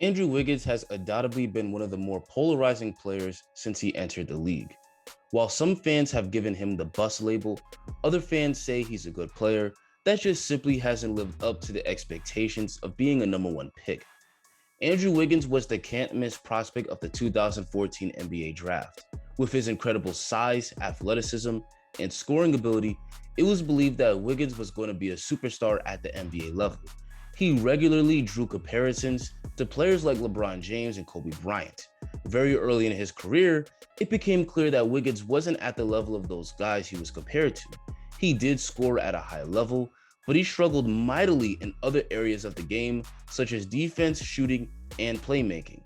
Andrew Wiggins has undoubtedly been one of the more polarizing players since he entered the league. While some fans have given him the bust label, other fans say he's a good player that just simply hasn't lived up to the expectations of being a number one pick. Andrew Wiggins was the can't miss prospect of the 2014 NBA draft. With his incredible size, athleticism, and scoring ability, it was believed that Wiggins was going to be a superstar at the NBA level. He regularly drew comparisons to players like LeBron James and Kobe Bryant. Very early in his career, it became clear that Wiggins wasn't at the level of those guys he was compared to. He did score at a high level, but he struggled mightily in other areas of the game, such as defense, shooting, and playmaking.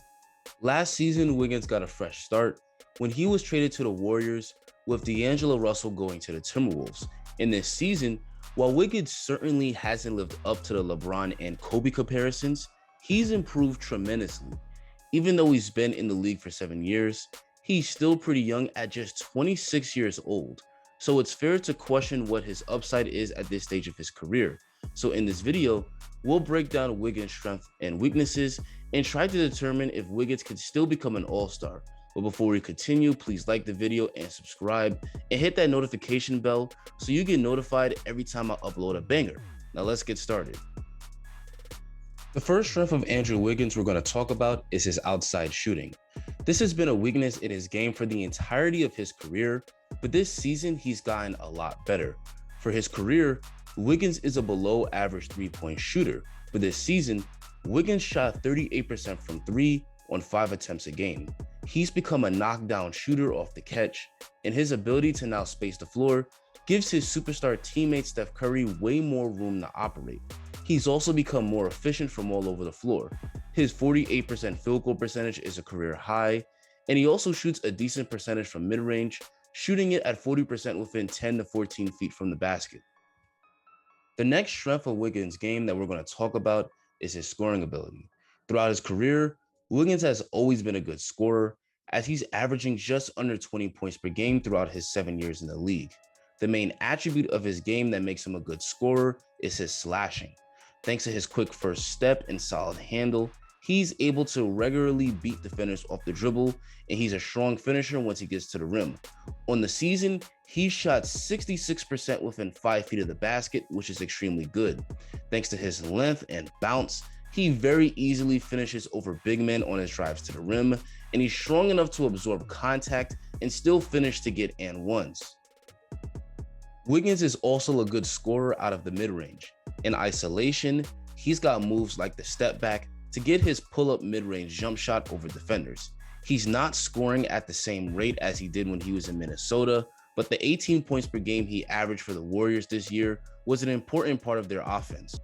Last season, Wiggins got a fresh start when he was traded to the Warriors, with D'Angelo Russell going to the Timberwolves. In this season, while Wiggins certainly hasn't lived up to the LeBron and Kobe comparisons, he's improved tremendously. Even though he's been in the league for 7 years, he's still pretty young at just 26 years old. So it's fair to question what his upside is at this stage of his career. So in this video, we'll break down Wiggins' strengths and weaknesses and try to determine if Wiggins can still become an all-star. But before we continue, please like the video and subscribe and hit that notification bell so you get notified every time I upload a banger. Now let's get started. The first strength of Andrew Wiggins we're going to talk about is his outside shooting. This has been a weakness in his game for the entirety of his career, but this season he's gotten a lot better. For his career, Wiggins is a below average three-point shooter, but this season, Wiggins shot 38% from three on 5 attempts a game. He's become a knockdown shooter off the catch, and his ability to now space the floor gives his superstar teammate Steph Curry way more room to operate. He's also become more efficient from all over the floor. His 48% field goal percentage is a career high, and he also shoots a decent percentage from mid-range, shooting it at 40% within 10 to 14 feet from the basket. The next strength of Wiggins' game that we're going to talk about is his scoring ability. Throughout his career, Wiggins has always been a good scorer, as he's averaging just under 20 points per game throughout his 7 years in the league. The main attribute of his game that makes him a good scorer is his slashing. Thanks to his quick first step and solid handle, he's able to regularly beat defenders off the dribble, and he's a strong finisher once he gets to the rim. On the season, he shot 66% within 5 feet of the basket, which is extremely good. Thanks to his length and bounce, he very easily finishes over big men on his drives to the rim, and he's strong enough to absorb contact and still finish to get and ones. Wiggins is also a good scorer out of the mid-range. In isolation, he's got moves like the step back to get his pull-up mid-range jump shot over defenders. He's not scoring at the same rate as he did when he was in Minnesota, but the 18 points per game he averaged for the Warriors this year was an important part of their offense.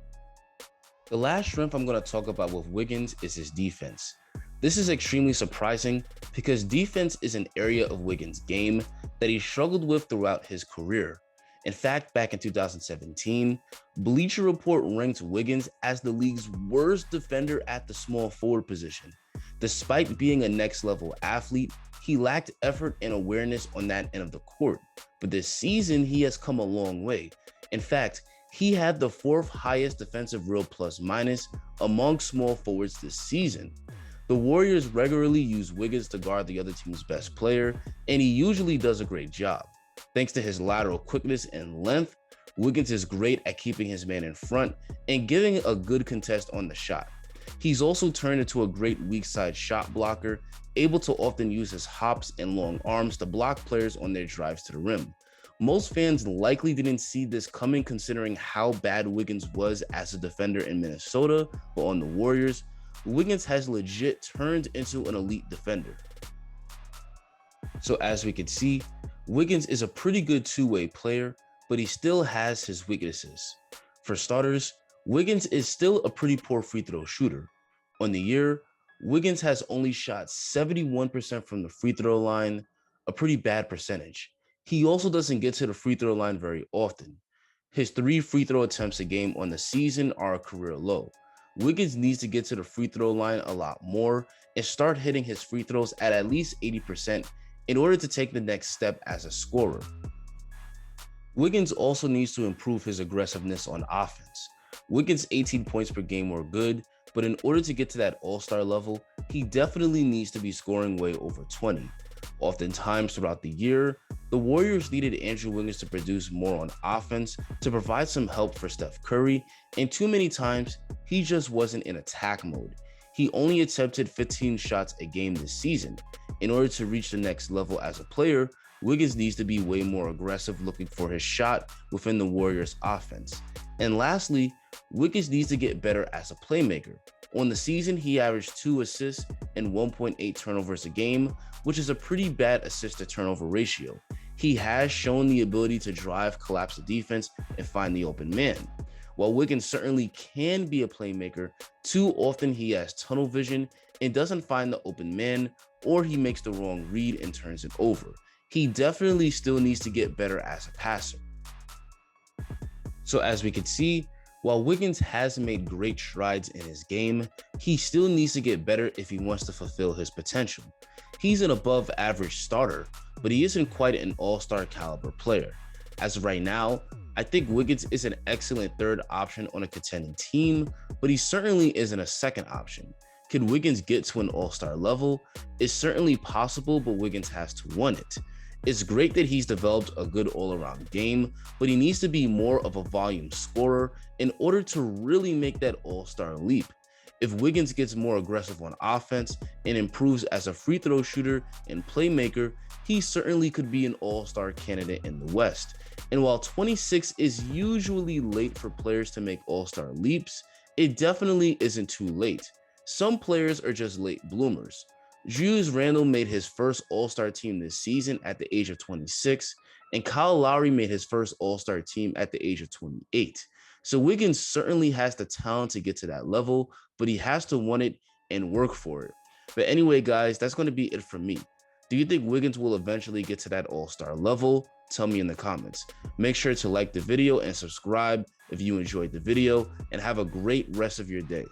The last strength I'm going to talk about with Wiggins is his defense. This is extremely surprising because defense is an area of Wiggins' game that he struggled with throughout his career. In fact, back in 2017, Bleacher Report ranked Wiggins as the league's worst defender at the small forward position. Despite being a next-level athlete, he lacked effort and awareness on that end of the court. But this season, he has come a long way. In fact, he had the 4th highest defensive real plus minus among small forwards this season. The Warriors regularly use Wiggins to guard the other team's best player, and he usually does a great job. Thanks to his lateral quickness and length, Wiggins is great at keeping his man in front and giving a good contest on the shot. He's also turned into a great weak side shot blocker, able to often use his hops and long arms to block players on their drives to the rim. Most fans likely didn't see this coming considering how bad Wiggins was as a defender in Minnesota, but on the Warriors, Wiggins has legit turned into an elite defender. So as we can see, Wiggins is a pretty good two-way player, but he still has his weaknesses. For starters, Wiggins is still a pretty poor free throw shooter. On the year, Wiggins has only shot 71% from the free throw line, a pretty bad percentage. He also doesn't get to the free throw line very often. His 3 free throw attempts a game on the season are a career low. Wiggins needs to get to the free throw line a lot more and start hitting his free throws at least 80% in order to take the next step as a scorer. Wiggins also needs to improve his aggressiveness on offense. Wiggins' 18 points per game were good, but in order to get to that all-star level, he definitely needs to be scoring way over 20. Oftentimes throughout the year, the Warriors needed Andrew Wiggins to produce more on offense to provide some help for Steph Curry, and too many times, he just wasn't in attack mode. He only attempted 15 shots a game this season. In order to reach the next level as a player, Wiggins needs to be way more aggressive looking for his shot within the Warriors' offense. And lastly, Wiggins needs to get better as a playmaker. On the season, he averaged 2 assists and 1.8 turnovers a game, which is a pretty bad assist to turnover ratio. He has shown the ability to drive, collapse the defense, and find the open man. While Wiggins certainly can be a playmaker, too often he has tunnel vision and doesn't find the open man, or he makes the wrong read and turns it over. He definitely still needs to get better as a passer. So as we can see, while Wiggins has made great strides in his game, he still needs to get better if he wants to fulfill his potential. He's an above average starter, but he isn't quite an all-star caliber player. As of right now, I think Wiggins is an excellent third option on a contending team, but he certainly isn't a second option. Could Wiggins get to an all-star level? It's certainly possible, but Wiggins has to want it. It's great that he's developed a good all-around game, but he needs to be more of a volume scorer in order to really make that all-star leap. If Wiggins gets more aggressive on offense and improves as a free throw shooter and playmaker, he certainly could be an all-star candidate in the West. And while 26 is usually late for players to make all-star leaps, it definitely isn't too late. Some players are just late bloomers. Julius Randle made his first all-star team this season at the age of 26, and Kyle Lowry made his first all-star team at the age of 28. So Wiggins certainly has the talent to get to that level, but he has to want it and work for it. But anyway, guys, that's going to be it from me. Do you think Wiggins will eventually get to that all-star level? Tell me in the comments. Make sure to like the video and subscribe if you enjoyed the video, and have a great rest of your day.